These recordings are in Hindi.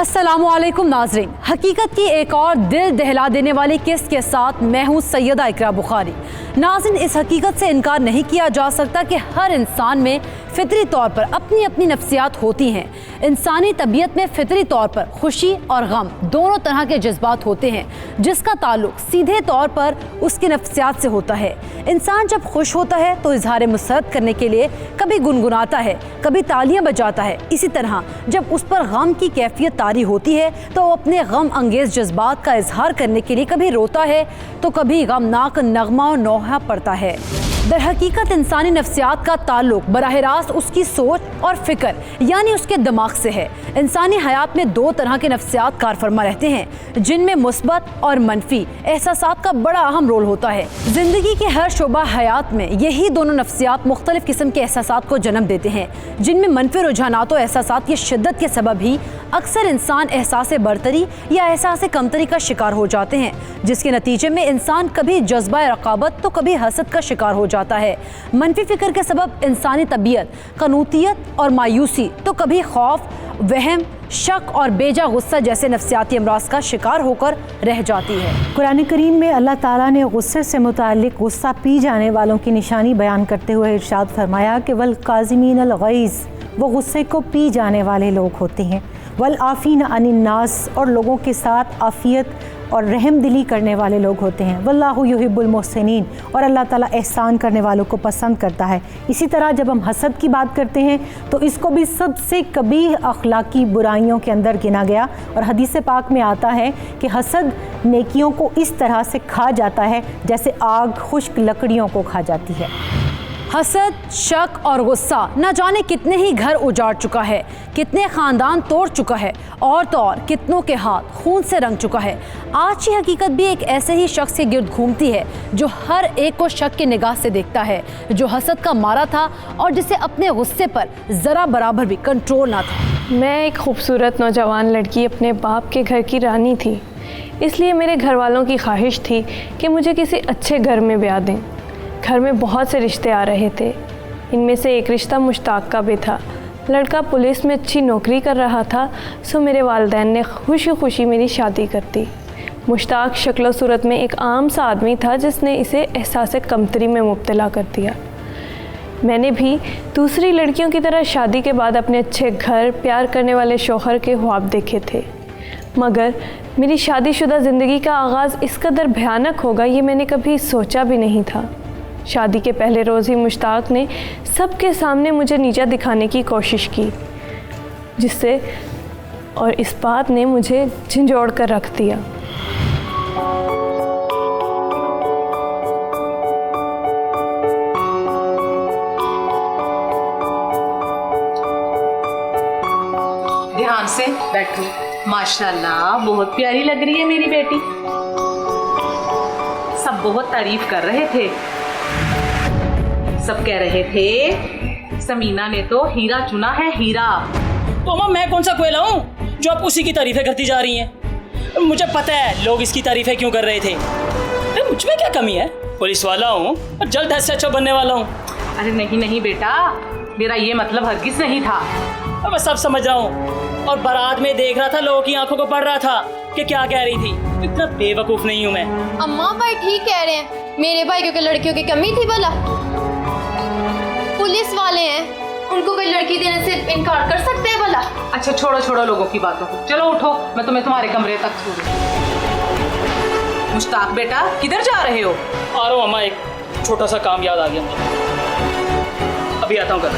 अस्सलामुअलैकुम नाज़रीन, हकीकत की एक और दिल दहला देने वाली किस्त के साथ मैं हूँ सैयदा इकरा बुखारी। नाज़रीन, इस हकीकत से इनकार नहीं किया जा सकता कि हर इंसान में फितरी तौर पर अपनी अपनी नफ्सियात होती हैं। इंसानी तबीयत में फितरी तौर पर खुशी और गम दोनों तरह के जज्बात होते हैं, जिसका ताल्लुक सीधे तौर पर उसकी नफ्सियात से होता है। इंसान जब खुश होता है तो इजहार मुसरत करने के लिए कभी गुनगुनाता है, कभी तालियां बजाता है। इसी तरह जब उस पर गम की कैफियत तारी होती है तो वो अपने गम अंगेज जज्बात का इजहार करने के लिए कभी रोता है तो कभी गमनाक नगमा और नौहा पड़ता है। दरहकीकत इंसानी नफ्सियात का ताल्लुक बराह रास्त उसकी सोच और फिक्र यानी उसके दिमाग से है। इंसानी हयात में दो तरह के नफ्सियात कारफरमा रहते हैं, जिनमें मुस्बत और मनफी एहसासात का बड़ा अहम रोल होता है। जिंदगी के हर शोबा हयात में यही दोनों नफ्सियात मुख्तलिफ किस्म के एहसासात को जन्म देते हैं, जिनमें मनफी रुझानात और एहसासात की शिद्दत के सबब ही अक्सर इंसान एहसास बरतरी या एहसास कमतरी का शिकार हो जाते हैं, जिसके नतीजे में इंसान कभी जज्बा रकाबत तो कभी हसद का शिकार हो जाता है। मनफी फिक्र के सबब इंसानी तबीयत कनूतियत और मायूसी तो कभी खौफ, वहम, शक और बेजा गुस्सा जैसे नफ्सियाती अमराज का शिकार होकर रह जाती है। कुरान करीम में अल्लाह ताला ने गुस्से से मुताल्लिक गुस्सा पी जाने वालों की निशानी बयान करते हुए इरशाद फरमाया कि वल काज़िमीन अल गैज़, वो गुस्से को पी जाने वाले लोग होते हैं। वल आफ़ीन अनिन नास, और लोगों के साथ आफ़ियत और रहम दिली करने वाले लोग होते हैं। वल्लाहु युहिब्बुल मुहसिनीन, और अल्लाह ताला एहसान करने वालों को पसंद करता है। इसी तरह जब हम हसद की बात करते हैं तो इसको भी सबसे कबीह अखलाकी बुराइयों के अंदर गिना गया, और हदीस पाक में आता है कि हसद नेकियों को इस तरह से खा जाता है जैसे आग खुश्क लकड़ियों को खा जाती है। हसद, शक और गुस्सा न जाने कितने ही घर उजाड़ चुका है, कितने ख़ानदान तोड़ चुका है, और तो और कितनों के हाथ खून से रंग चुका है। आज की हकीकत भी एक ऐसे ही शख्स के गिर्द घूमती है जो हर एक को शक की निगाह से देखता है, जो हसद का मारा था और जिसे अपने गुस्से पर ज़रा बराबर भी कंट्रोल ना था। मैं एक खूबसूरत नौजवान लड़की अपने बाप के घर की रानी थी, इसलिए मेरे घर वालों की ख्वाहिश थी कि मुझे किसी अच्छे घर में ब्याह दें। घर में बहुत से रिश्ते आ रहे थे, इनमें से एक रिश्ता मुश्ताक का भी था। लड़का पुलिस में अच्छी नौकरी कर रहा था, सो मेरे वालिदैन ने खुशी खुशी मेरी शादी कर दी। मुश्ताक शक्ल सूरत में एक आम सा आदमी था जिसने इसे एहसास कमतरी में मुब्तला कर दिया। मैंने भी दूसरी लड़कियों की तरह शादी के बाद अपने अच्छे घर, प्यार करने वाले शौहर के ख्वाब देखे थे, मगर मेरी शादीशुदा ज़िंदगी का आगाज़ इस कदर भयानक होगा ये मैंने कभी सोचा भी नहीं था। शादी के पहले रोज़ ही मुश्ताक ने सबके सामने मुझे नीचा दिखाने की कोशिश की, जिससे और इस बात ने मुझे झंझोड़ कर रख दिया। ध्यान से बैठो। माशाल्लाह, बहुत प्यारी लग रही है मेरी बेटी। सब बहुत तारीफ कर रहे थे, सब कह रहे थे समीना ने तो हीरा चुना है, हीरा। तो अम्मा, मैं कौन सा कोयला हूँ जो आप उसी की तारीफें करती जा रही हैं? मुझे पता है लोग इसकी तारीफें क्यों कर रहे थे। अरे मुझ में क्या कमी है? पुलिस वाला हूँ और जल्द SHO बनने वाला हूँ। अरे नहीं नहीं बेटा, मेरा ये मतलब हरगिज नहीं था। अब मैं सब समझ रहा हूँ, और बारात में देख रहा था, लोगों की आंखों को पढ़ रहा था कि क्या कह रही थी। इतना बेवकूफ़ नहीं हूँ मैं। अम्मा, भाई ठीक कह रहे हैं, मेरे भाई क्योंकि लड़कियों की कमी थी। भला पुलिस वाले हैं, उनको कोई लड़की देने से इनकार कर सकते हैं भला? अच्छा छोड़ो छोड़ो लोगों की बातों को, चलो उठो, मैं तुम्हें तुम्हारे कमरे तक छोड़ू। मुश्ताक बेटा, किधर जा रहे हो? आ रहा हूँ अम्मा, एक छोटा सा काम याद आ गया मुझे, अभी आता हूँ घर।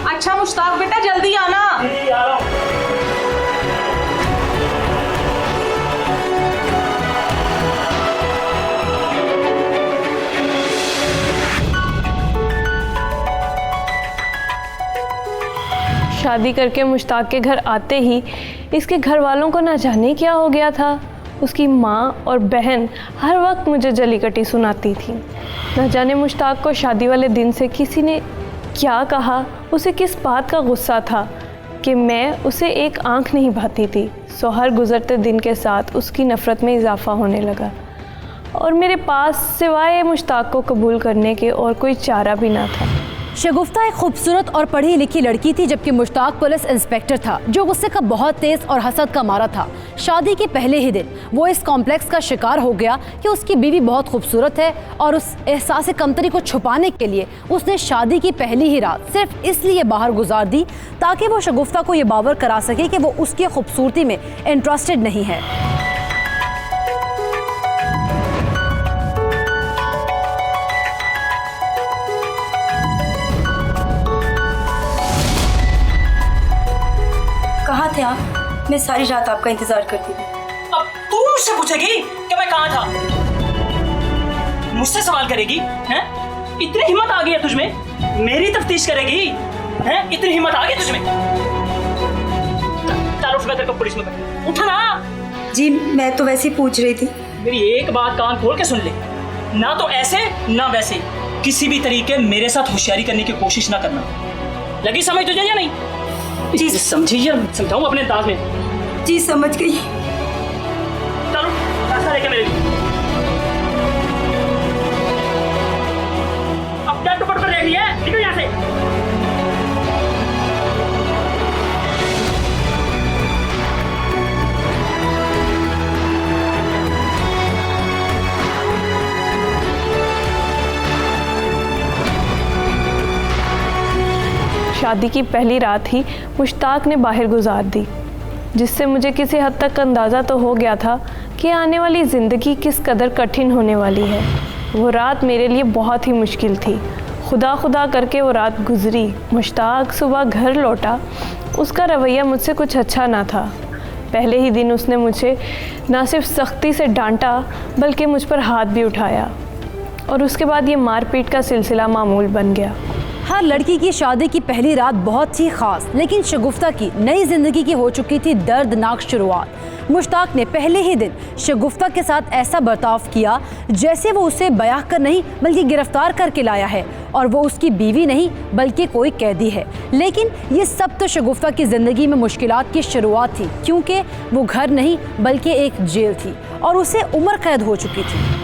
अच्छा मुश्ताक बेटा, जल्दी आना। आ रहा हूँ। शादी करके मुश्ताक के घर आते ही इसके घर वालों को ना जाने क्या हो गया था। उसकी माँ और बहन हर वक्त मुझे जली कटी सुनाती थी। ना जाने मुश्ताक को शादी वाले दिन से किसी ने क्या कहा, उसे किस बात का गुस्सा था कि मैं उसे एक आंख नहीं भाती थी। सो हर गुजरते दिन के साथ उसकी नफ़रत में इजाफ़ा होने लगा, और मेरे पास सिवाय मुश्ताक को कबूल करने के और कोई चारा भी ना था। शगुफ्ता एक खूबसूरत और पढ़ी लिखी लड़की थी, जबकि मुश्ताक पुलिस इंस्पेक्टर था जो गुस्से का बहुत तेज और हसद का मारा था। शादी के पहले ही दिन वो इस कॉम्प्लेक्स का शिकार हो गया कि उसकी बीवी बहुत खूबसूरत है, और उस एहसास कमतरी को छुपाने के लिए उसने शादी की पहली ही रात सिर्फ इसलिए बाहर गुजार दी ताकि वो शगुफ्ता को ये बावर करा सके कि वो उसकी खूबसूरती में इंटरेस्टेड नहीं है। कहाँ थे आप? मैं सारी रात आपका इंतजार करती थी। अब तू मुझसे पूछेगी कि मैं कहाँ था? मुझसे सवाल करेगी? हैं? इतनी हिम्मत आ गई है तुझमें? मेरी तफ्तीश करेगी? हैं? इतनी हिम्मत आ गई तुझमें? चल उठ, मैं तेरे को पुलिस में बैठ। उठ ना। जी मैं तो वैसे ही पूछ रही थी। मेरी एक बात कान खोल के सुन ले, ना तो ऐसे ना वैसे किसी भी तरीके मेरे साथ होशियारी करने की कोशिश ना करना। लगी समझ तुझे या नहीं? जी समझी या समझाऊं अपने अंदाज में? जी समझ गई। चलो रास्ता लेके मेरे लिए। अब क्या दुपट्टा देख लिया? निकल यहाँ से। शादी की पहली रात ही मुश्ताक ने बाहर गुजार दी, जिससे मुझे किसी हद तक अंदाज़ा तो हो गया था कि आने वाली ज़िंदगी किस कदर कठिन होने वाली है। वो रात मेरे लिए बहुत ही मुश्किल थी। खुदा खुदा करके वो रात गुजरी। मुश्ताक सुबह घर लौटा। उसका रवैया मुझसे कुछ अच्छा ना था। पहले ही दिन उसने मुझे ना सिर्फ सख्ती से डांटा बल्कि मुझ पर हाथ भी उठाया, और उसके बाद ये मारपीट का सिलसिला मामूल बन गया। हर लड़की की शादी की पहली रात बहुत ही खास, लेकिन शगुफ्ता की नई जिंदगी की हो चुकी थी दर्दनाक शुरुआत। मुश्ताक ने पहले ही दिन शगुफ्ता के साथ ऐसा बर्ताव किया जैसे वो उसे ब्याह कर नहीं बल्कि गिरफ्तार करके लाया है, और वो उसकी बीवी नहीं बल्कि कोई कैदी है। लेकिन ये सब तो शगुफ्ता की जिंदगी में मुश्किलात की शुरुआत थी, क्योंकि वो घर नहीं बल्कि एक जेल थी और उसे उम्र कैद हो चुकी थी।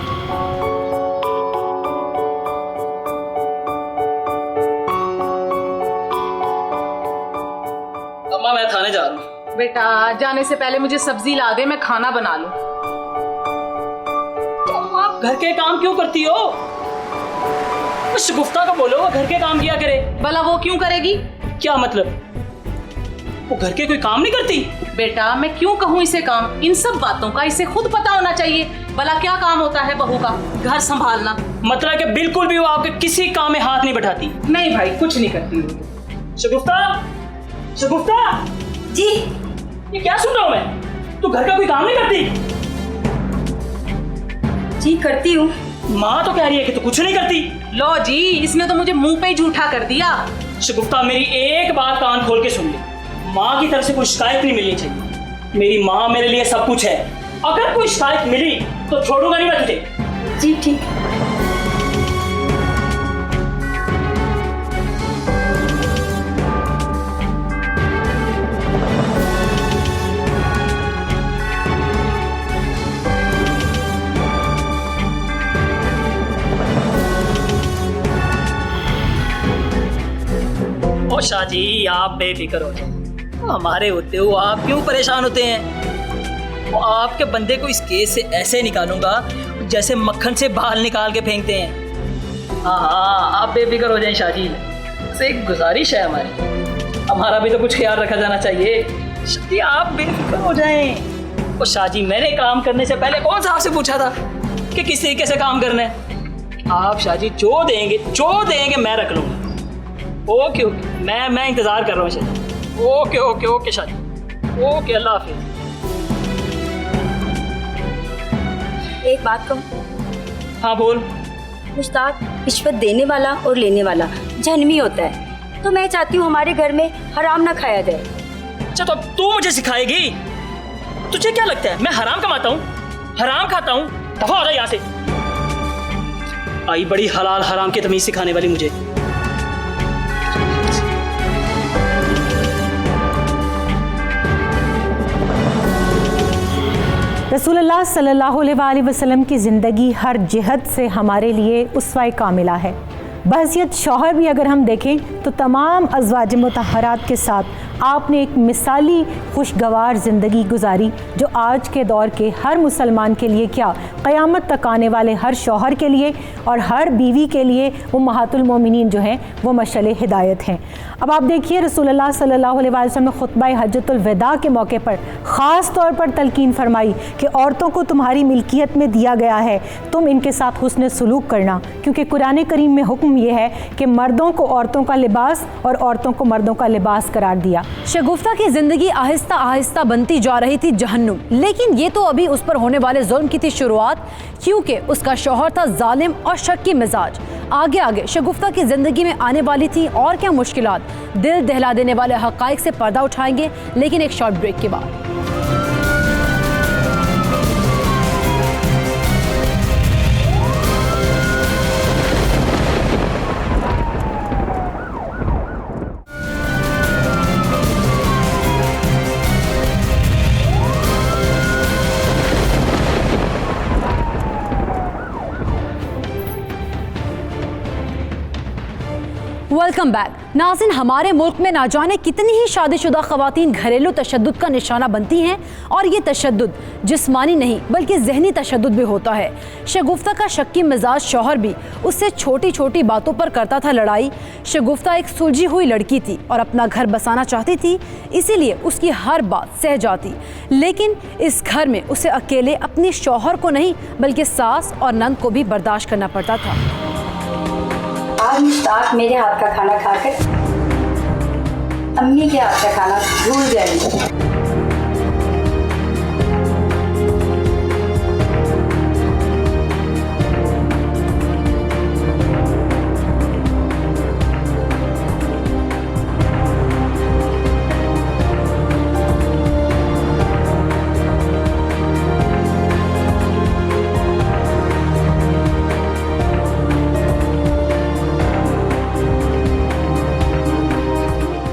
अम्मा मैं थाने जा रहा हूँ। बेटा जाने से पहले मुझे सब्जी ला दे, मैं खाना बना लूं। तो आप घर के काम क्यों करती हो? शगुफ्ता को बोलो वो घर के काम किया करे। भला वो क्यों करेगी? क्या मतलब? वो घर के कोई काम नहीं करती? बेटा मैं क्यों कहूँ इसे काम? इन सब बातों का इसे खुद पता होना चाहिए। भला क्या काम होता है बहू का? घर संभालना। मतलब कि बिल्कुल भी वो आपके किसी काम में हाथ नहीं बैठाती? नहीं भाई कुछ नहीं करती वो। शगुफ्ता, शगुफ्ता जी ये क्या सुन रहा हूँ मैं? तू घर का कोई काम नहीं करती? जी करती हूँ। माँ तो कह रही है कि तू कुछ नहीं करती। लो जी इसने तो मुझे मुंह पे ही झूठा कर दिया। शगुफ्ता मेरी एक बात कान खोल के सुन ले, माँ की तरफ से कोई शिकायत नहीं मिलनी चाहिए। मेरी माँ मेरे लिए सब कुछ है। अगर कोई शिकायत मिली तो छोड़ूंगा नहीं मैं तुझे। जी ठीक। ओ शाह जी आप बेफिक्र हो जाओ, हमारे होते हो आप क्यों परेशान होते हैं? वो आपके बंदे को इस केस से ऐसे निकालूंगा जैसे मक्खन से बाल निकाल के फेंकते हैं। हाँ हाँ आप बेफिक्र हो जाएं शाह जी। बस एक गुजारिश है हमारी, हमारा भी तो कुछ ख्याल रखा जाना चाहिए। शाह जी आप बेफिक्र हो जाएं। और शाह जी मैंने काम करने से पहले कौन सा आपसे पूछा था कि किस तरीके से काम करना है? आप शाह जी जो देंगे मैं रख लूँगा। ओके ओके मैं इंतजार कर रहा हूँ Shah. Okay okay okay Shah ji. Okay अल्लाह हाफिज। एक बात कहूँ? हाँ बोल। मुश्ताक रिश्वत देने वाला और लेने वाला जहन्नमी होता है, तो मैं चाहती हूँ हमारे घर में हराम ना खाया जाए। अच्छा तो अब तू मुझे सिखाएगी? तुझे क्या लगता है मैं हराम कमाता हूँ, हराम खाता हूँ? दफा हो जा यहाँ से। आई बड़ी हलाल हराम की तमीज सिखाने वाली मुझे। रसूलुल्लाह सल्लल्लाहु अलैहि वसल्लम की ज़िंदगी हर जिहत से हमारे लिए उसवा कामिला है। बहसियत शौहर भी अगर हम देखें तो तमाम अज़वाज मुतहरात के साथ आपने एक मिसाली खुशगवार ज़िंदगी गुजारी, जो आज के दौर के हर मुसलमान के लिए, क्या क़यामत तक आने वाले हर शौहर के लिए और हर बीवी के लिए उम्महातुल मोमिनीन जो हैं वो मशअल हिदायत हैं। अब आप देखिए रसूलुल्लाह सल्लल्लाहु अलैहि वसल्लम ने खुतबा हज्जतुल विदा के मौके पर ख़ास तौर पर तलकीन फरमाई कि औरतों को तुम्हारी मिल्कियत में दिया गया है, तुम इनके साथ हुस्न सलूक करना, क्योंकि कुरान करीम में हुक्म यह है कि मर्दों को औरतों का लिबास और औरतों को मर्दों का लिबास करार दिया। शगुफ्ता की जिंदगी आहिस्ता आहिस्ता बनती जा रही थी जहन्नुम, लेकिन ये तो अभी उस पर होने वाले जुल्म की थी शुरुआत, क्योंकि उसका शौहर था जालिम और शक्की मिजाज। आगे आगे शगुफ्ता की जिंदगी में आने वाली थी और क्या मुश्किलात, दिल दहला देने वाले हकाइक से पर्दा उठाएंगे, लेकिन एक शॉर्ट ब्रेक के बाद। वेलकम बैक नाज़रीन। हमारे मुल्क में ना जाने कितनी ही शादीशुदा ख़वातीन घरेलू तशद्दुद का निशाना बनती हैं, और ये तशद्दुद जिस्मानी नहीं बल्कि ज़हनी तशद्दुद भी होता है। शगुफ्ता का शक्की मिजाज शौहर भी उससे छोटी छोटी बातों पर करता था लड़ाई। शगुफ्ता एक सुलझी हुई लड़की थी और अपना घर बसाना चाहती थी, इसीलिए उसकी हर बात सह जाती, लेकिन इस घर में उसे अकेले अपने शौहर को नहीं बल्कि सास और नंद को भी बर्दाश्त करना पड़ता था। आज मुश्ताक मेरे हाथ का खाना खाकर अम्मी के हाथ का खाना भूल जाएंगे।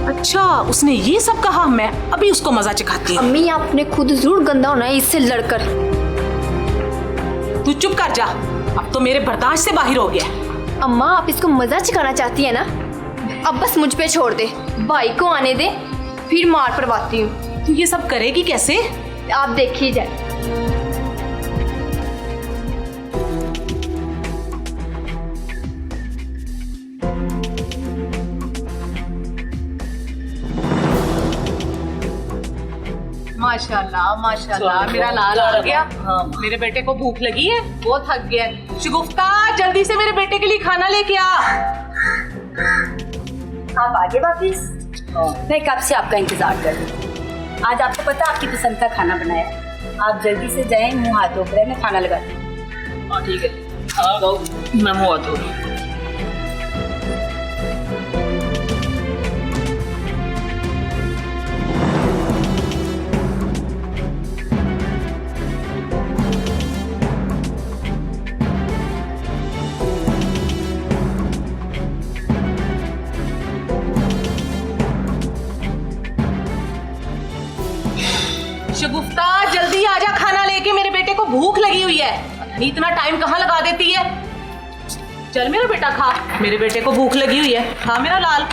अच्छा, उसने ये सब कहा, मैं अभी उसको मजा चखाती हूँ। अम्मी आपने खुद जरूर गंदा होना है इससे लड़कर। तू चुप कर जा, अब तो मेरे बर्दाश्त से बाहर हो गया। अम्मा आप इसको मजा चखाना चाहती है ना, अब बस मुझ पे छोड़ दे, भाई को आने दे, फिर मार पड़वाती हूँ। तू ये सब करेगी कैसे? आप देखिए जाए। माशाल्लाह माशाल्लाह, मेरा लाल आ गया। मेरे बेटे को भूख लगी है, वो थक गया है। शगुफ्ता जल्दी से मेरे बेटे के लिए खाना लेके आ। आप आगे वापिस? मैं कब से आपका इंतजार कर रही हूँ। आज आपको पता आपकी पसंद का खाना बनाया, आप जल्दी से जाएं, मुँह हाथ धोकर मैं खाना लगाती हूँ। हाँ ठीक है, मैं मुँह हाथ धो रही हूँ। शगुफ्ता जल्दी आजा, खाना लेके, मेरे बेटे को भूख लगी हुई है। नहीं इतना टाइम कहाँ लगा देती है। चल मेरा बेटा खा, मेरे बेटे को भूख लगी हुई है, खा मेरा लाल।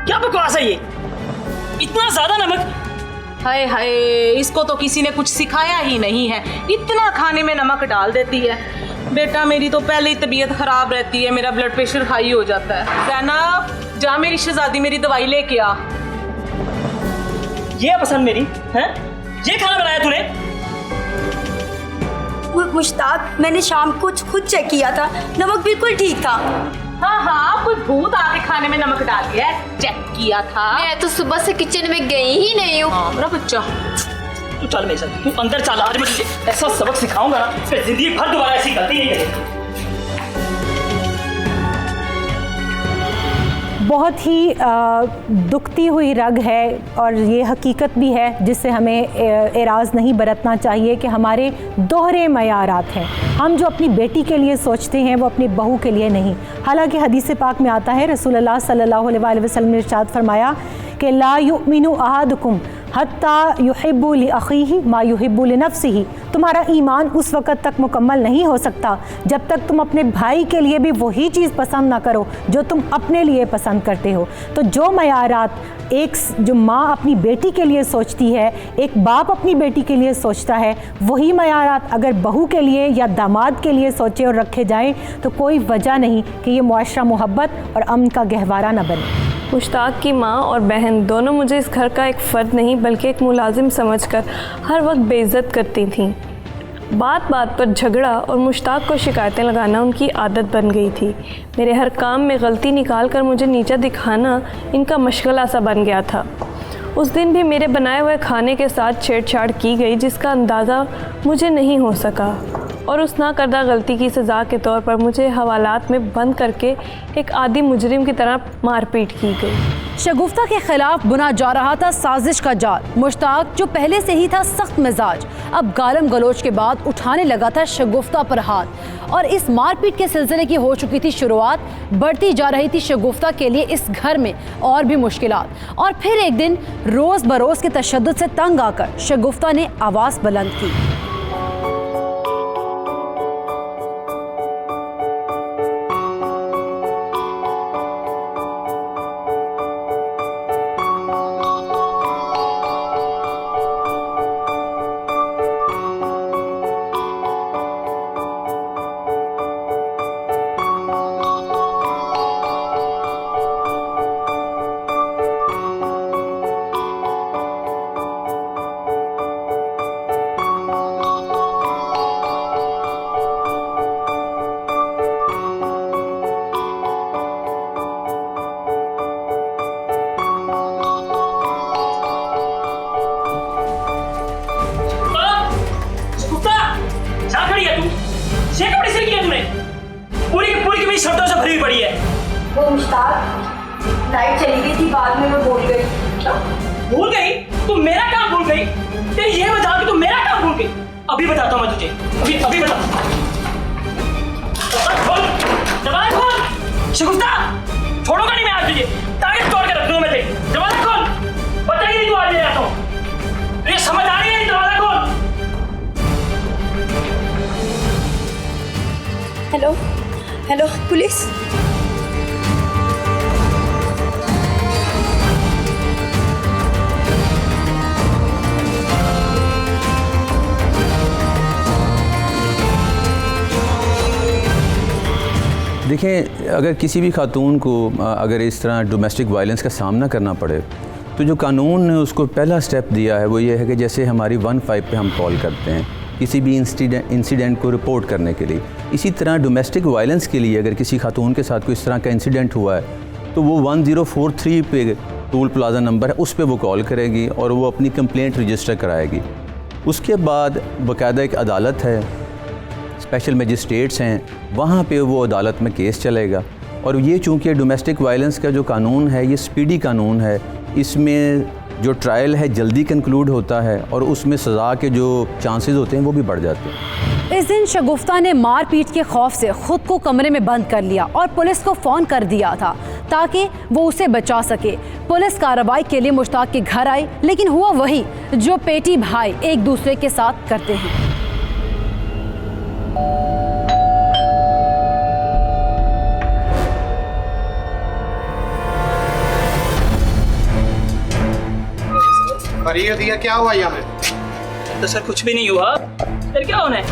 क्या बकवास है ये, इतना ज्यादा नमक? हाय हाय, इसको तो किसी ने कुछ सिखाया ही नहीं है, इतना खाने में नमक डाल देती है। बेटा मेरी तो पहले ही तबीयत खराब रहती है, मेरा ब्लड प्रेशर हाई हो जाता है। ज़ैनब जा मेरी शहजादी, मेरी दवाई लेके आ। ये पसंद मेरी है, ये खाना बनाया तूने? मुश्ताक मैंने शाम को खुद चेक किया था, नमक बिल्कुल ठीक था। हाँ हाँ, कोई भूत आके खाने में नमक डाल दिया है, चेक किया था। मैं तो सुबह से किचन में गई ही नहीं हूँ। हाँ मेरा बच्चा, तू चल मेरे साथ, तू अंदर चल, आज मैं तुझे ऐसा सबक सिखाऊंगा ना, फिर जिंदगी भर दोबारा ऐसी गलती नहीं करेगी। बहुत ही दुखती हुई रग है, और ये हकीकत भी है जिससे हमें एराज़ नहीं बरतना चाहिए कि हमारे दोहरे मयारात हैं। हम जो अपनी बेटी के लिए सोचते हैं वो अपनी बहू के लिए नहीं। हालांकि हदीस पाक में आता है, रसूलुल्लाह सल्लल्लाहु अलैहि वसल्लम ने इरशाद फरमाया कि ला युमिनु अहादुकुम हत्ता युहिब्बु लिअखीही मा युहिब्बु लिनफ्सिही, तुम्हारा ईमान उस वक़्त तक मुकम्मल नहीं हो सकता जब तक तुम अपने भाई के लिए भी वही चीज़ पसंद ना करो जो तुम अपने लिए पसंद करते हो। तो जो मयारात जो माँ अपनी बेटी के लिए सोचती है, एक बाप अपनी बेटी के लिए सोचता है, वही मयारात अगर बहू के लिए या दामाद के लिए सोचे और रखे जाएं तो कोई वजह नहीं कि ये मुआशरा मोहब्बत और अमन का गहवारा न बने। मुश्ताक की माँ और बहन दोनों मुझे इस घर का एक फ़र्द नहीं बल्कि एक मुलाजिम समझकर हर वक्त बेइज्जत करती थीं। बात बात पर झगड़ा और मुश्ताक को शिकायतें लगाना उनकी आदत बन गई थी। मेरे हर काम में गलती निकाल कर मुझे नीचा दिखाना इनका मशगला सा बन गया था। उस दिन भी मेरे बनाए हुए खाने के साथ छेड़छाड़ की गई जिसका अंदाज़ा मुझे नहीं हो सका, और उस ना करदा गलती की सज़ा के तौर पर मुझे हवालात में बंद करके एक आदी मुजरिम की तरह मारपीट की गई। शगुफ्ता के खिलाफ बुना जा रहा था साजिश का जाल। मुश्ताक जो पहले से ही था सख्त मिजाज, अब गालम गलोच के बाद उठाने लगा था शगुफ्ता पर हाथ, और इस मारपीट के सिलसिले की हो चुकी थी शुरुआत। बढ़ती जा रही थी शगुफ्ता के लिए इस घर में और भी मुश्किलात, और फिर एक दिन रोज़ बरोज़ के तशद्दुद से तंग आकर शगुफ्ता ने आवाज़ बुलंद की। शब्दों से भरी पड़ी है। वो मुश्ताक लाइट चली गई थी, बाद में मैं भूल गई। क्या भूल गई? तू मेरा काम भूल गई? तेरी ये बता कि तू मेरा काम भूल गई? अभी बताता हूँ मैं तुझे, अभी बता। जवान खोल शगुफ्ता, छोड़ूंगा नहीं मैं आज तुझे, ताकत तोड़ के रख दूंगा मैं तेरी। जवान खोल, बताइए नहीं तू आज ले आता हूँ, तुझे समझ आ रही है? जवान खोल। Hello hello police. देखें, अगर किसी भी खातून को अगर इस तरह डोमेस्टिक वायलेंस का सामना करना पड़े तो जो कानून ने उसको पहला स्टेप दिया है वो ये है कि जैसे हमारी 15 पे हम कॉल करते हैं किसी भी इंसिडेंट को रिपोर्ट करने के लिए, इसी तरह डोमेस्टिक वायलेंस के लिए अगर किसी खातून के साथ कोई इस तरह का इंसिडेंट हुआ है तो वो 1043 पे टोल प्लाज़ा नंबर है, उस पर वो कॉल करेगी और वो अपनी कंप्लेंट रजिस्टर कराएगी। उसके बाद बाकायदा एक अदालत है, स्पेशल मजिस्ट्रेट्स हैं, वहाँ पे वो अदालत में केस चलेगा। और ये चूँकि डोमेस्टिक वायलेंस का जो कानून है ये स्पीडी कानून है, इसमें जो ट्रायल है जल्दी कंक्लूड होता है और उसमें सज़ा के जो चांसेस होते हैं वो भी बढ़ जाते हैं। इस दिन शगुफ्ता ने मारपीट के खौफ से खुद को कमरे में बंद कर लिया और पुलिस को फ़ोन कर दिया था ताकि वो उसे बचा सके। पुलिस कार्रवाई के लिए मुश्ताक के घर आई, लेकिन हुआ वही जो पेटी भाई एक दूसरे के साथ करते हैं। ये दिया क्या हुआ यहाँ में? तो सर कुछ भी नहीं हुआ। फिर क्या होना है?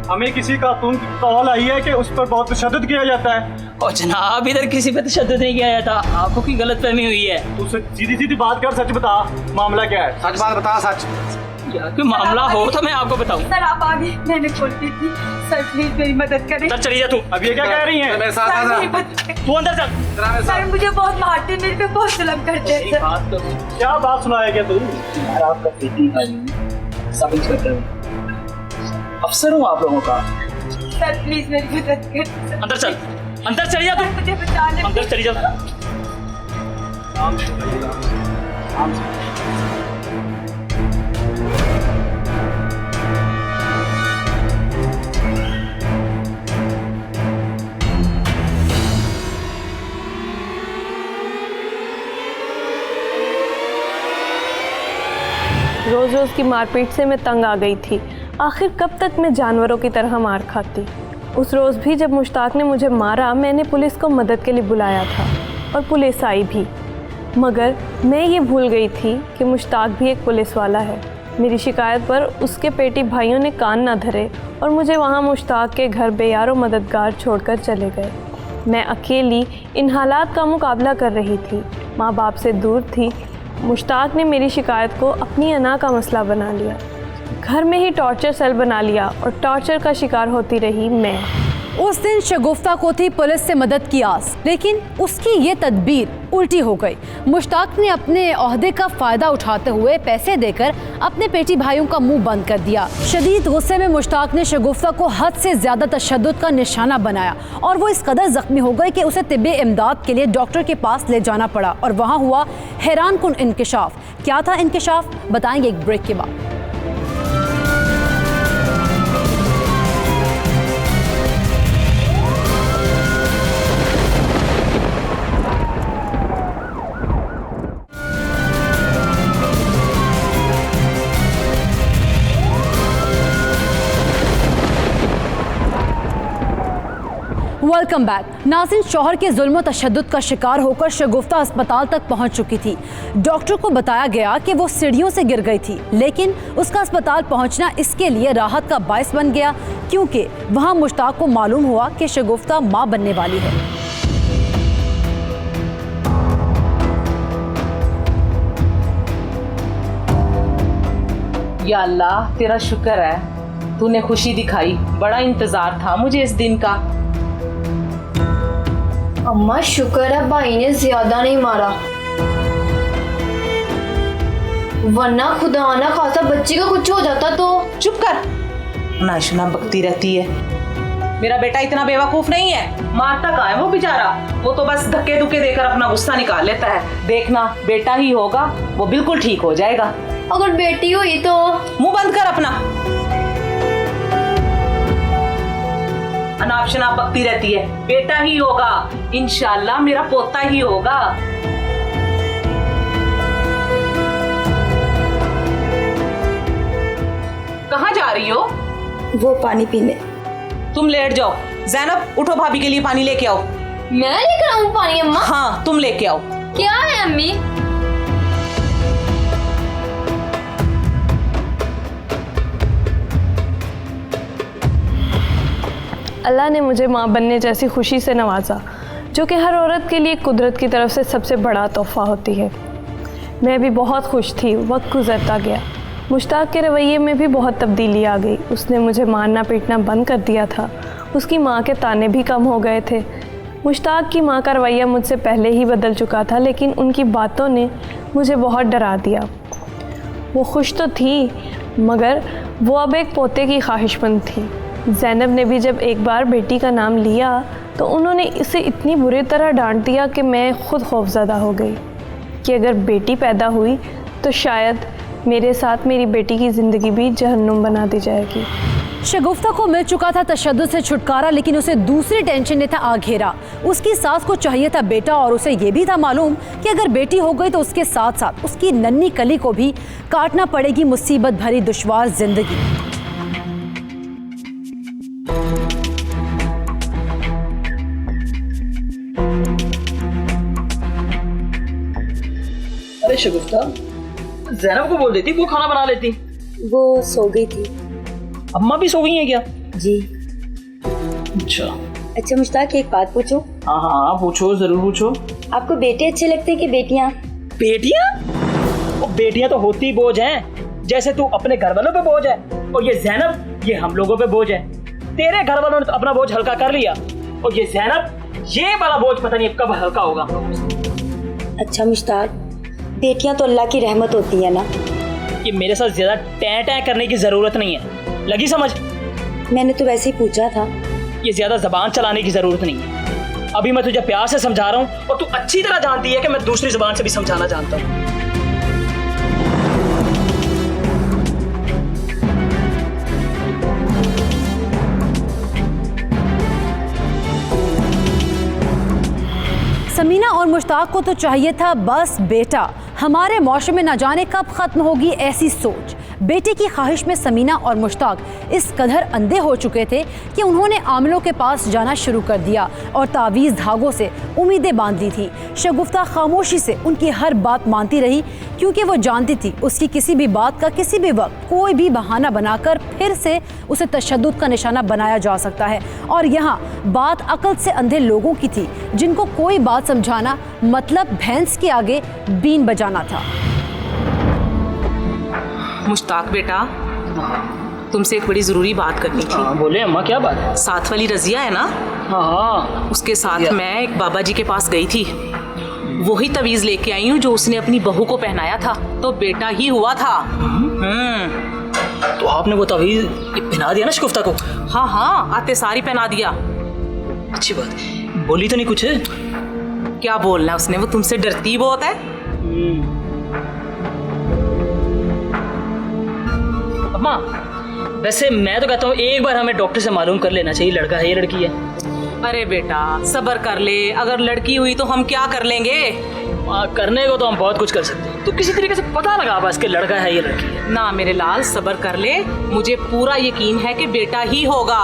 हमें किसी खातून की कॉल आई है कि उस पर बहुत तशद्दुद किया जाता है। और जनाब इधर किसी पे तशद्दुद नहीं किया जाता, आपको की गलतफहमी हुई है। तू सीधी सीधी बात कर, सच बता मामला क्या है? सच बात बता, सच। कोई मामला हो तो मैं आपको बताऊं। सर आप आगे, मैंने खोलती थी। सर प्लीज मेरी मदद करें। सर चली जा तू। अब ये क्या कह रही है? मेरे साथ तू अंदर चल। सर मुझे बहुत मारते, मेरे पे बहुत जुल्म करते हैं सर। बात तो क्या बात सुनाया क्या तू? यार आपका पेटी भाई सब इंस्पेक्टर अफसर हूँ आप लोगों का। सर प्लीज मेरी मदद कर। अंदर चल, अंदर चली जा तू। मुझे बचा ले। अंदर चली जा। रोज़ रोज़ की मारपीट से मैं तंग आ गई थी। आखिर कब तक मैं जानवरों की तरह मार खाती। उस रोज़ भी जब मुश्ताक ने मुझे मारा, मैंने पुलिस को मदद के लिए बुलाया था और पुलिस आई भी, मगर मैं ये भूल गई थी कि मुश्ताक भी एक पुलिस वाला है। मेरी शिकायत पर उसके पेटी भाइयों ने कान ना धरे और मुझे वहाँ मुश्ताक के घर बेयारो मददगार छोड़कर चले गए। मैं अकेली इन हालात का मुकाबला कर रही थी, माँ बाप से दूर थी। मुश्ताक ने मेरी शिकायत को अपनी अना का मसला बना लिया, घर में ही टॉर्चर सेल बना लिया और टॉर्चर का शिकार होती रही मैं। उस दिन शगुफ्ता को थी पुलिस से मदद की आस, लेकिन उसकी ये तदबीर उल्टी हो गई। मुश्ताक ने अपने ओहदे का फ़ायदा उठाते हुए पैसे देकर अपने पेटी भाइयों का मुंह बंद कर दिया। शदीद गुस्से में मुश्ताक ने शगुफ्ता को हद से ज़्यादा तशद्दुद का निशाना बनाया और वो इस कदर ज़ख्मी हो गई कि उसे तिब्बे इमदाद के लिए डॉक्टर के पास ले जाना पड़ा और वहाँ हुआ हैरान कुन इंकिशाफ। क्या था इंकिशाफ, बताएंगे एक ब्रेक के बाद। Welcome back. नाज़रीन, शौहर के जुल्म तशद्दुद का शिकार होकर शगुफ्ता अस्पताल तक पहुंच चुकी थी। डॉक्टर को बताया गया कि वो सीढ़ियों से गिर गई थी, लेकिन उसका अस्पताल पहुंचना इसके लिए राहत का बायस बन गया, क्योंकि वहां मुश्ताक को मालूम हुआ कि शगुफ्ता मां बनने वाली है। या अल्लाह, तेरा शुक्र है, तूने खुशी दिखाई। बड़ा इंतजार था मुझे इस दिन का। अम्मा शुक्र है भाई ने ज्यादा नहीं मारा, वरना खुदा ना खासा बच्चे का कुछ हो जाता तो। चुप कर, नाशना बकती रहती है। मेरा बेटा इतना बेवकूफ नहीं है, मारता कहाँ है वो बेचारा। वो तो बस धक्के धुक्के देकर अपना गुस्सा निकाल लेता है। देखना, बेटा ही होगा, वो बिल्कुल ठीक हो जाएगा। अगर बेटी हुई तो? मुंह बंद कर अपना। अनाप शनाप बकती रहती है। बेटा ही होगा, इंशाल्लाह मेरा पोता ही होगा। कहाँ जा रही हो? वो पानी पीने। तुम लेट जाओ। ज़ैनब, उठो, भाभी के लिए पानी लेके आओ। मैं लेकर आऊं पानी अम्मा? हाँ, तुम लेके आओ। क्या है अम्मी? अल्लाह ने मुझे माँ बनने जैसी खुशी से नवाजा, जो कि हर औरत के लिए कुदरत की तरफ से सबसे बड़ा तोहफा होती है। मैं भी बहुत खुश थी। वक्त गुजरता गया, मुश्ताक के रवैये में भी बहुत तब्दीली आ गई। उसने मुझे मारना पीटना बंद कर दिया था। उसकी माँ के ताने भी कम हो गए थे। मुश्ताक की माँ का रवैया मुझसे पहले ही बदल चुका था, लेकिन उनकी बातों ने मुझे बहुत डरा दिया। वो खुश तो थी, मगर वो अब एक पोते की ख्वाहिशमंद थी। ज़ैनब ने भी जब एक बार बेटी का नाम लिया तो उन्होंने इसे इतनी बुरी तरह डांट दिया कि मैं खुद खौफज़दा हो गई कि अगर बेटी पैदा हुई तो शायद मेरे साथ मेरी बेटी की ज़िंदगी भी जहन्नुम बना दी जाएगी। शगुफ्ता को मिल चुका था तशद्दुद से छुटकारा, लेकिन उसे दूसरी टेंशन ने था आ घेरा। उसकी सास को चाहिए था बेटा और उसे ये भी था मालूम कि अगर बेटी हो गई तो उसके साथ साथ उसकी नन्ही कली को भी काटना पड़ेगी मुसीबत भरी दुश्वार जिंदगी। अरे शगुफ्ता, ज़ैनब को बोल देती, वो खाना बना लेती। वो सो गई थी। अम्मा भी सो गई हैं क्या? जी। अच्छा अच्छा मुश्ताक, एक बात पूछूं? हाँ हाँ, पूछो, जरूर पूछो। आपको बेटे अच्छे लगते हैं कि बेटियां? बेटियां? वो बेटियां तो होती बोझ हैं, जैसे तू अपने घर वालों पे बोझ है, और ये ज़ैनब ये हम लोगों पे बोझ है। तेरे घर वालों ने तो अपना बोझ हल्का कर लिया, और ये ज़ैनब ये वाला बोझ पता नहीं कब हल्का होगा। अच्छा मुश्ताक, बेटियां तो अल्लाह की रहमत होती है ना। ये मेरे साथ ज्यादा टै टै करने की जरूरत नहीं है, लगी समझ? मैंने तो वैसे ही पूछा था। ये ज्यादा जबान चलाने की जरूरत नहीं है। अभी मैं तुझे प्यार से समझा रहा हूँ और तू अच्छी तरह जानती है कि मैं दूसरी जुबान से भी समझाना जानता हूँ। समीना और मुश्ताक को तो चाहिए था बस बेटा, हमारे माशरे में न जाने कब ख़त्म होगी ऐसी सोच। बेटे की ख्वाहिश में समीना और मुश्ताक इस कदर अंधे हो चुके थे कि उन्होंने आमिलों के पास जाना शुरू कर दिया और तावीज़ धागों से उम्मीदें बांध ली थी। शगुफ्ता खामोशी से उनकी हर बात मानती रही, क्योंकि वो जानती थी उसकी किसी भी बात का किसी भी वक्त कोई भी बहाना बनाकर फिर से उसे तशद्दुद का निशाना बनाया जा सकता है। और यहाँ बात अक्ल से अंधे लोगों की थी, जिनको कोई बात समझाना मतलब भैंस के आगे बीन बजाना था। मुश्ताक बेटा, तुमसे एक बड़ी ज़रूरी बात करनी थी। बोले अम्मा, क्या बात है? साथ वाली रजिया है ना, हाँ, उसके साथ मैं एक बाबा जी के पास गई थी। वही तवीज़ लेके आई हूँ जो उसने अपनी बहू को पहनाया था, तो बेटा ही हुआ था। तो आपने वो तवीज़ पहना दिया ना शगुफ्ता को? हाँ हाँ, आते सारी पहना दिया। अच्छी बात। बोली तो नहीं कुछ? क्या बोलना है उसने, वो तुमसे डरती बहुत है। अम्मा, वैसे मैं तो कहता हूँ एक बार हमें डॉक्टर से मालूम कर लेना चाहिए लड़का है या लड़की है। अरे बेटा सब्र कर ले, अगर लड़की हुई तो हम क्या कर लेंगे? करने को तो हम बहुत कुछ कर सकते हैं, तो किसी तरीके से पता लगा बस कि लड़का है या लड़की है। ना मेरे लाल, सब्र कर ले, मुझे पूरा यकीन है कि बेटा ही होगा।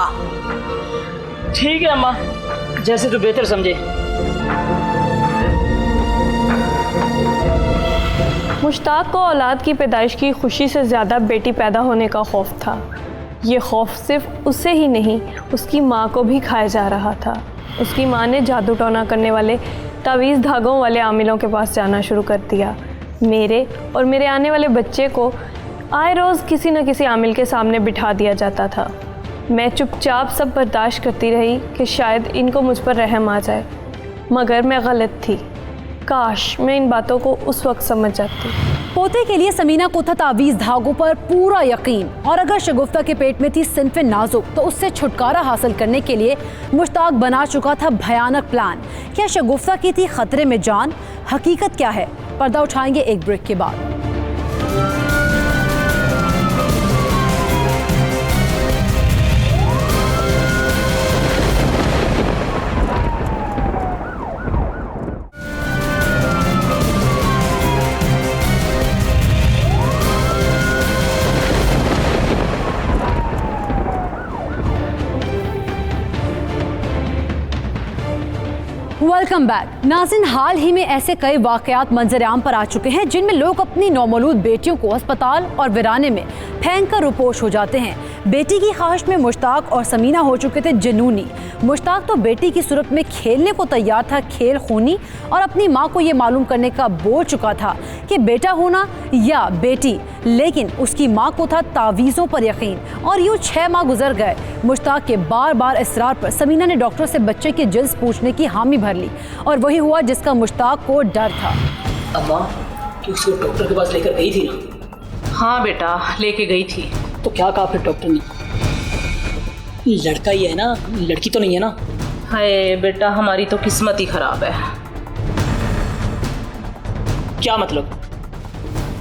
ठीक है अम्मा, जैसे तू बेहतर समझे। मुश्ताक को औलाद की पैदाइश की खुशी से ज़्यादा बेटी पैदा होने का खौफ था। ये खौफ सिर्फ उसे ही नहीं, उसकी माँ को भी खाया जा रहा था। उसकी माँ ने जादू टोना करने वाले तावीज़ धागों वाले आमिलों के पास जाना शुरू कर दिया। मेरे और मेरे आने वाले बच्चे को आए रोज़ किसी न किसी आमिल के सामने बिठा दिया जाता था। मैं चुपचाप सब बर्दाश्त करती रही कि शायद इनको मुझ पर रहम आ जाए, मगर मैं गलत थी। काश मैं इन बातों को उस वक्त समझ जाती। पोते के लिए समीना को था तावीज़ धागों पर पूरा यकीन, और अगर शगुफ्ता के पेट में थी सिनफ़े नाजुक, तो उससे छुटकारा हासिल करने के लिए मुश्ताक बना चुका था भयानक प्लान। क्या शगुफ्ता की थी खतरे में जान? हकीकत क्या है? पर्दा उठाएंगे एक ब्रेक के बाद। Welcome back. नाज़रीन, हाल ही में ऐसे कई वाक़यात मंजर-ए-आम पर आ चुके हैं जिनमें लोग अपनी नौमौलूद बेटियों को अस्पताल और वीराने में फेंक कर रुपोश हो जाते हैं। बेटी की ख्वाहिश में मुश्ताक और समीना हो चुके थे जुनूनी। मुश्ताक तो बेटी की सूरत में खेलने को तैयार था खेल खूनी, और अपनी माँ को ये मालूम करने का बोल चुका था कि बेटा होना या बेटी, लेकिन उसकी माँ को था तावीज़ों पर यकीन। और यूँ 6 माह गुजर गए। मुश्ताक के बार बार इसरार पर समीना ने डॉक्टर से बच्चे की जिन्स पूछने की हामी भर ली, और वही हुआ जिसका मुश्ताक को डर था। अम्मा, कि उसको डॉक्टर के पास लेकर गई थी ना? हाँ बेटा, लेके गई थी। तो क्या कहा फिर डॉक्टर ने? लड़का ही है ना, लड़की तो नहीं है ना? हाय बेटा, हमारी तो किस्मत ही खराब है। क्या मतलब?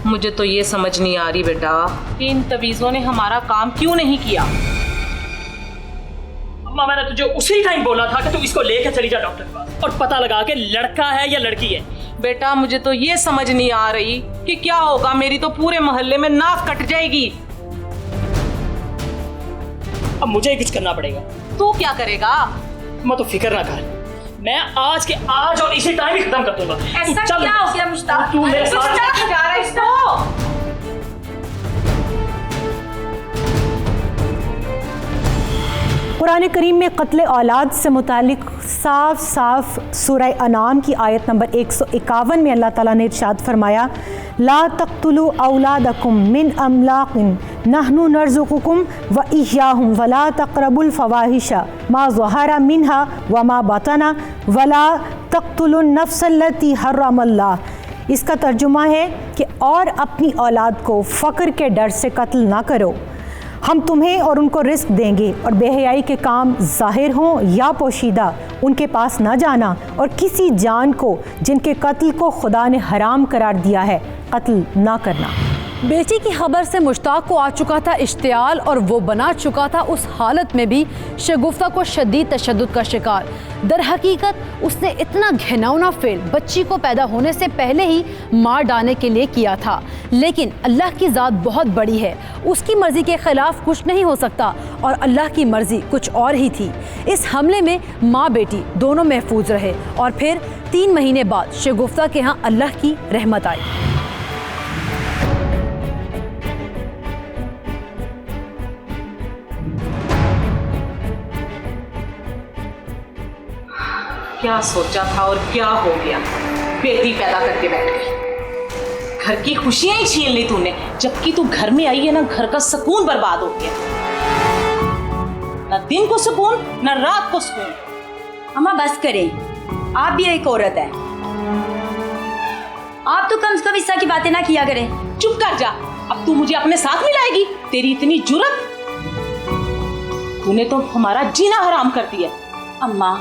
मुझे तो ये समझ नहीं आ रही बेटा कि इन तवीज़ों ने हमारा काम क्यों नहीं किया। अम्मा, मैंने तुझे उसी टाइम बोला था कि तू इसको लेकर चली जा डॉक्टर के पास और पता लगा कि लड़का है या लड़की है। बेटा मुझे तो ये समझ नहीं आ रही कि क्या होगा, मेरी तो पूरे मोहल्ले में नाक कट जाएगी। अब मुझे ही कुछ करना पड़ेगा। तू क्या करेगा? मैं तो फिक्र ना कर, मैं आज के आज और इसी टाइम ही खत्म कर दूंगा। ऐसा क्या हो गया मुश्ताक? तू मेरे साथ जा रहा है इसको। कुरान करीम में कत्ल औलाद से मुतालिक साफ साफ सूरह अनाम की आयत नंबर 151 में अल्लाह ताला ने इरशाद फरमाया, ला तक़्तुलू औलादकुम मिन अमलाकिन नहनु नर्ज़ुकुकुम व इय्याहुम वला तक़रबुल फ़वाहिशा मा ज़हरा मिन्हा व मा बतना वला तक़्तुलुन नफ्सल्लती हर्रमल्लाह। इसका तर्जुमा है कि और अपनी औलाद को फ़क्र के डर से कत्ल ना करो, हम तुम्हें और उनको रिस्क देंगे, और बेहयाई के काम ज़ाहिर हों या पोशीदा उनके पास न जाना, और किसी जान को जिनके कत्ल को खुदा ने हराम करार दिया है कत्ल ना करना। बेटी की खबर से मुश्ताक को आ चुका था इश्तियाल और वो बना चुका था उस हालत में भी शगुफ्ता को शदीद तशद्दुद का शिकार। दर हकीकत उसने इतना घिनौना फेल बच्ची को पैदा होने से पहले ही मार डालने के लिए किया था, लेकिन अल्लाह की ज़ात बहुत बड़ी है, उसकी मर्ज़ी के ख़िलाफ़ कुछ नहीं हो सकता और अल्लाह की मर्ज़ी कुछ और ही थी। इस हमले में माँ बेटी दोनों महफूज रहे और फिर 3 महीने बाद शगुफ्ता के यहाँ अल्लाह की रहमत आई। क्या सोचा था और क्या हो गया, बेटी पैदा करके बैठ गई। घर की खुशियां ही छीन ली तूने, जबकि तू घर में आई है ना, घर का सुकून बर्बाद हो गया। न दिन को सुकून न रात को सुकून। अम्मा बस करें, आप भी एक औरत है, आप तो कम से कम इस तरह की बातें ना किया करें। चुप कर जा, अब तू मुझे अपने साथ मिलाएगी? तेरी इतनी जुर्रत, तूने तो हमारा जीना हराम कर दिया। अम्मा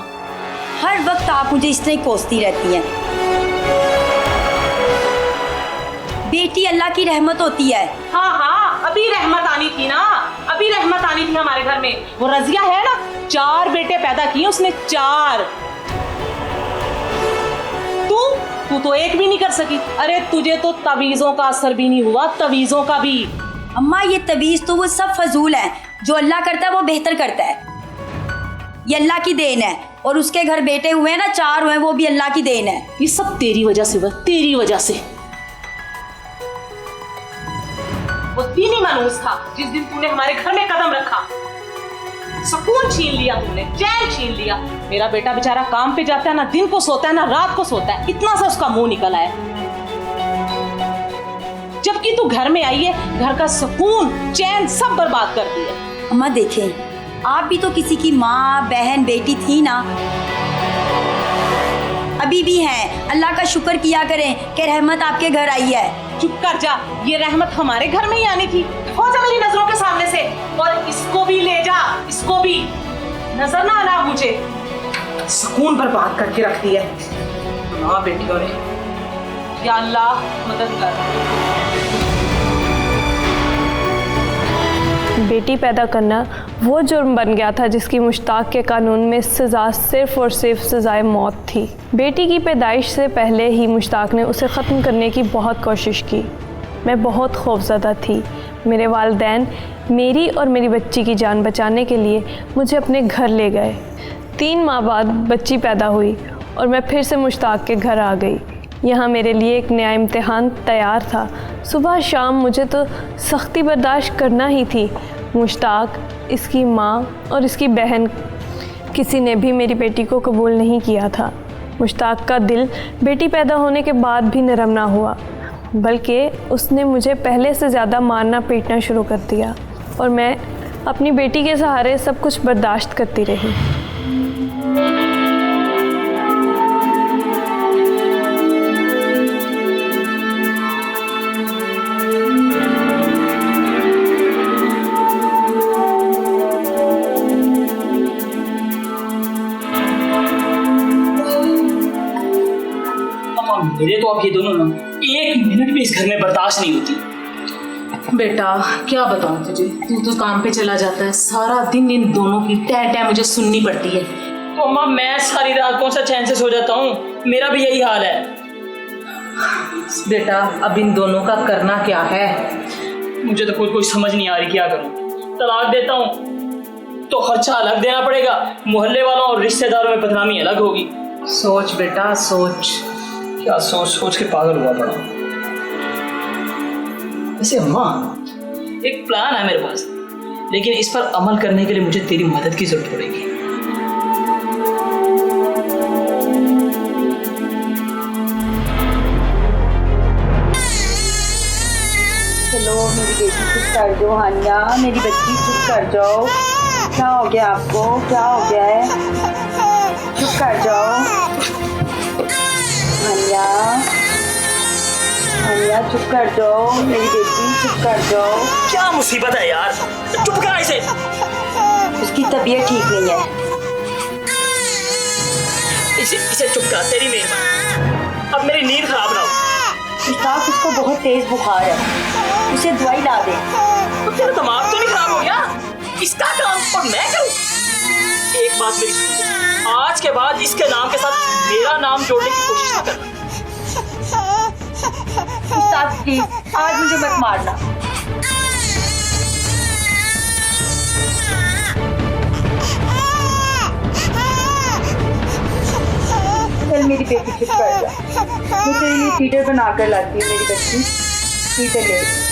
हर वक्त आप मुझे इस तरह कोसती रहती हैं। बेटी अल्लाह की रहमत होती है। हाँ हाँ, अभी रहमत आनी थी ना, अभी रहमत आनी थी हमारे घर में। वो रजिया है ना, 4 बेटे पैदा किए उसने, 4। तू तो एक भी नहीं कर सकी। अरे तुझे तो तवीज़ों का असर भी नहीं हुआ, तवीज़ों का भी। अम्मा ये तवीज़ तो वो सब फजूल है, जो अल्लाह करता है वो बेहतर करता है। ये अल्लाह की देन है, और उसके घर बेटे हुए हैं ना, 4 हुए, वो भी अल्लाह की देन है। ये सब तेरी वजह से हुआ, तेरी वजह से। वो दिन ही मनूस था जिस दिन तूने हमारे घर में कदम रखा। सुकून छीन लिया तूने, चैन छीन लिया। मेरा बेटा बेचारा काम पे जाता है, ना दिन को सोता है ना रात को सोता है, इतना सा उसका मुंह निकल आया। जबकि तू घर में आई है, घर का सुकून चैन सब बर्बाद कर दिया। अम्मा देखें, आप भी तो किसी की माँ बहन बेटी थी ना, अभी भी हैं। अल्लाह का शुक्र किया करें कि रहमत आपके घर आई है। चुप कर जा, ये रहमत हमारे घर में ही आनी थी। हो जा मेरी नजरों के सामने से, और इसको भी ले जा, इसको भी। नजर ना आना मुझे, सुकून बर्बाद करके रख दिया माँ बेटियों ने। या अल्लाह मदद कर। बेटी पैदा करना वो जुर्म बन गया था जिसकी मुश्ताक के कानून में सज़ा सिर्फ़ और सिर्फ सज़ाए मौत थी। बेटी की पैदाइश से पहले ही मुश्ताक ने उसे ख़त्म करने की बहुत कोशिश की। मैं बहुत खौफज़दा थी। मेरे वालिदैन मेरी और मेरी बच्ची की जान बचाने के लिए मुझे अपने घर ले गए। 3 माह बाद बच्ची पैदा हुई और मैं फिर से मुश्ताक के घर आ गई। यहाँ मेरे लिए एक नया इम्तिहान तैयार था। सुबह शाम मुझे तो सख्ती बर्दाश्त करना ही थी। मुश्ताक, इसकी माँ और इसकी बहन, किसी ने भी मेरी बेटी को कबूल नहीं किया था। मुश्ताक का दिल बेटी पैदा होने के बाद भी नरम ना हुआ, बल्कि उसने मुझे पहले से ज़्यादा मारना पीटना शुरू कर दिया और मैं अपनी बेटी के सहारे सब कुछ बर्दाश्त करती रही। मेरे तो अब ये दोनों ना 1 मिनट भी इस घर में बर्दाश्त नहीं होती। बेटा क्या बताऊं तुझे, तू तो काम पे चला जाता है, सारा दिन इन दोनों की टह टह मुझे सुननी पड़ती है। तो अम्मा मैं सारी रात कौन सा चैन से सो जाता हूँ, मेरा भी यही हाल है। बेटा अब इन दोनों का करना क्या है? मुझे तो कोई समझ नहीं आ रही क्या करूँ। तलाक देता हूँ तो खर्चा अलग देना पड़ेगा, मोहल्ले वालों और रिश्तेदारों में बदनामी अलग होगी। सोच बेटा सोच। क्या सोच सोच के पागल हुआ पड़ा। वैसे अम्मा एक प्लान है मेरे पास, लेकिन इस पर अमल करने के लिए मुझे तेरी मदद की जरूरत पड़ेगी। चलो मेरी बेटी चुप कर दो, हानिया मेरी बच्ची चुप कर जाओ। क्या हो गया आपको, क्या हो गया है? चुप कर जाओ हानिया, हानिया चुप कर जाओ मेरी बेटी, चुप कर जाओ। क्या मुसीबत है यार, चुप करा इसे। उसकी तबीयत ठीक नहीं है। इसे चुप करा, तेरी मेहरबानी। अब मेरी नींद खराब ना हो। मुश्ताक उसको को बहुत तेज बुखार है, उसे दवाई ला दे। तो तेरा दिमाग तो नहीं खराब हो गया? इसका काम और मैं करूं? एक बात मेरी सुन, आज के बाद इसके नाम के साथ मेरा नाम जोड़ने की कोशिश ना करना। उस्ताद प्लीज आज मुझे मत मारना। चल मेरी बेटी चुप कर जा, मैं तेरे लिए फीडर बना कर लाती हूँ मेरी बच्ची, फीडर ले।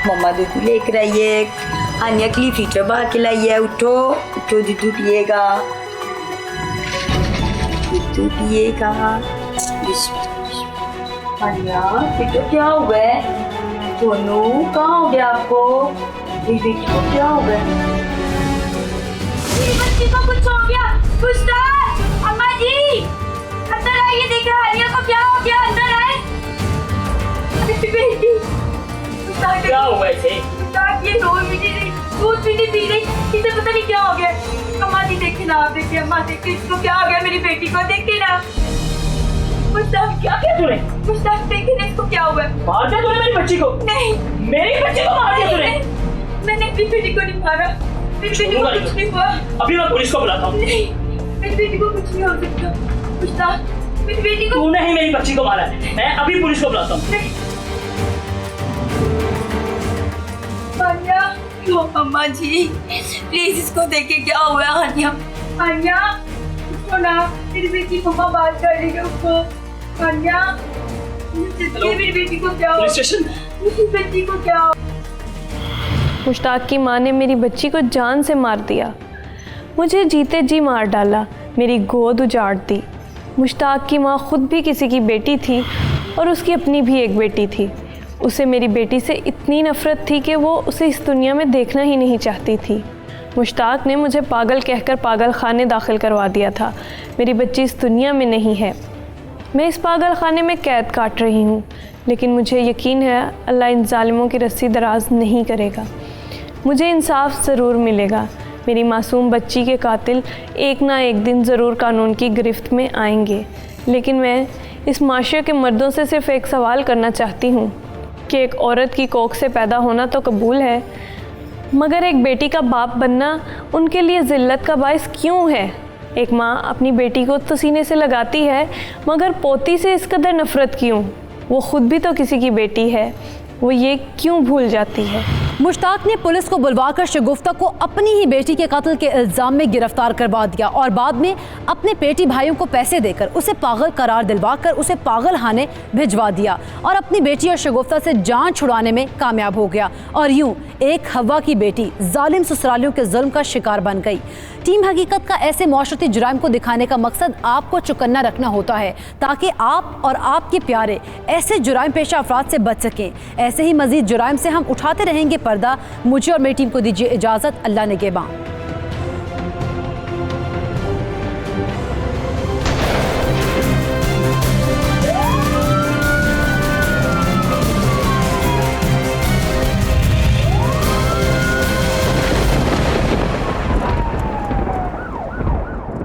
मम्मा दूध लेकर आइए, आनिया के लिए फीटर बाहर के लाइए। उठो उठो, दूध पिएगा, दूध पिएगा। आनिया फीटर क्या हुआ है? सोनू कहाँ हो गया आपको? बेबी को क्या हो गया? मेरी बच्ची को कुछ हो गया। उस्ताद, अम्मा जी अंदर आइए, देखिए आनिया को क्या हो गया, अंदर आए। बेटी क्या हुआ इसे? ये दूध भी नहीं पी रही, इसे पता नहीं क्या हो गया। अम्मा जी देखिए ना, आप देखिए, अम्मा देखिए इसको क्या हो गया, मेरी बेटी को देखिए ना। मुस्ताक क्या किया तूने? मुस्ताक देखिए ना इसको क्या हुआ है। मार दिया तूने मेरी बच्ची को? नहीं, मेरी बच्ची को मार दिया तूने? मैंने अपनी बेटी को नहीं मारा, मेरी बेटी को कुछ नहीं हुआ। अभी मैं पुलिस को बुलाता हूँ। नहीं, मेरी बेटी को कुछ नहीं हो सकता। मुस्ताक मेरी बेटी को तूने ही मेरी बच्ची को मारा है, मैं अभी पुलिस को बुलाता हूँ। आन्या, क्यों अम्मा जी प्लीज इसको देखे क्या हुआ है। आन्या आन्या उसको ना, मेरी बेटी मम्मा बात कर रही है उसको। आन्या मेरी बेटी को क्या हुआ? Police station. मेरी बेटी को क्या हुआ? मुश्ताक की माँ ने मेरी बच्ची को जान से मार दिया, मुझे जीते जी मार डाला, मेरी गोद उजाड़ दी। मुश्ताक की माँ खुद भी किसी की बेटी थी और उसकी अपनी भी एक बेटी थी। उसे मेरी बेटी से इतनी नफ़रत थी कि वो उसे इस दुनिया में देखना ही नहीं चाहती थी। मुश्ताक ने मुझे पागल कहकर पागल खाने दाखिल करवा दिया था। मेरी बच्ची इस दुनिया में नहीं है, मैं इस पागल खाने में कैद काट रही हूँ, लेकिन मुझे यकीन है अल्लाह इन जालिमों की रस्सी दराज नहीं करेगा। मुझे इंसाफ ज़रूर मिलेगा। मेरी मासूम बच्ची के कातिल एक ना एक दिन ज़रूर कानून की गिरफ्त में आएंगे। लेकिन मैं इस माशरे के मर्दों से सिर्फ़ एक सवाल करना चाहती हूँ कि एक औरत की कोख से पैदा होना तो कबूल है, मगर एक बेटी का बाप बनना उनके लिए ज़िल्लत का बाइस क्यों है? एक माँ अपनी बेटी को तो सीने से लगाती है, मगर पोती से इस कदर नफ़रत क्यों? वो ख़ुद भी तो किसी की बेटी है, वो ये क्यों भूल जाती है? मुश्ताक ने पुलिस को बुलवाकर शगुफ्ता को अपनी ही बेटी के कत्ल के इल्ज़ाम में गिरफ्तार करवा दिया और बाद में अपने पेटी भाइयों को पैसे देकर उसे पागल करार दिलवाकर उसे पागल खाने भिजवा दिया और अपनी बेटी और शगुफ्ता से जान छुड़ाने में कामयाब हो गया। और यूं एक हवा की बेटी जालिम ससुरालियों के जुल्म का शिकार बन गई। टीम हकीकत का ऐसे माशरती जुराइम को दिखाने का मकसद आपको चौकन्ना रखना होता है ताकि आप और आपके प्यारे ऐसे जुराइम पेशा अफराद से बच सकें। ऐसे ही मजीद जुराइम से हम उठाते रहेंगे पर्दा। मुझे और मेरी टीम को दीजिए इजाज़त। अल्लाह निगहबान।